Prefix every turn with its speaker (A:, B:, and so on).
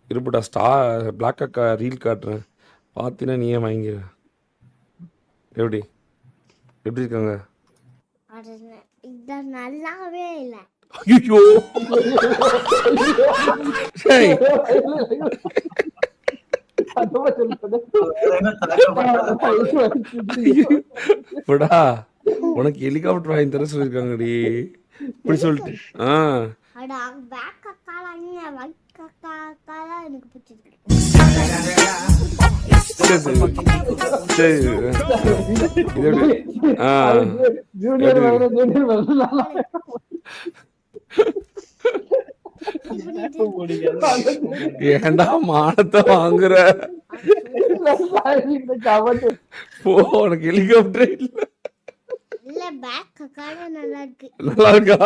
A: இருப்புடா black அக்கா reel காட்டுறேன் பார்த்தீங்கன்னா நீயே வாங்கிற. எப்படி எப்படி இருக்காங்க?
B: இது நல்லாவே இல்லை.
A: ஐயோ இப்படா உனக்கு ஹெலிகாப்டர் வாங்கி தர சொல்லியிருக்காங்கடி இப்படி சொல்லிட்டு.
B: பேக் அக்கால வைக் அக்கால எனக்கு பிடிச்சிருக்கு.
A: சரி சரி ஏண்டா மானத்தை வாங்குற? போ, உனக்கு ஹெலிகாப்டர் இல்ல.
B: இல்ல பேக் அக்கால நல்லா இருக்கு.
A: நல்லா இருக்கா?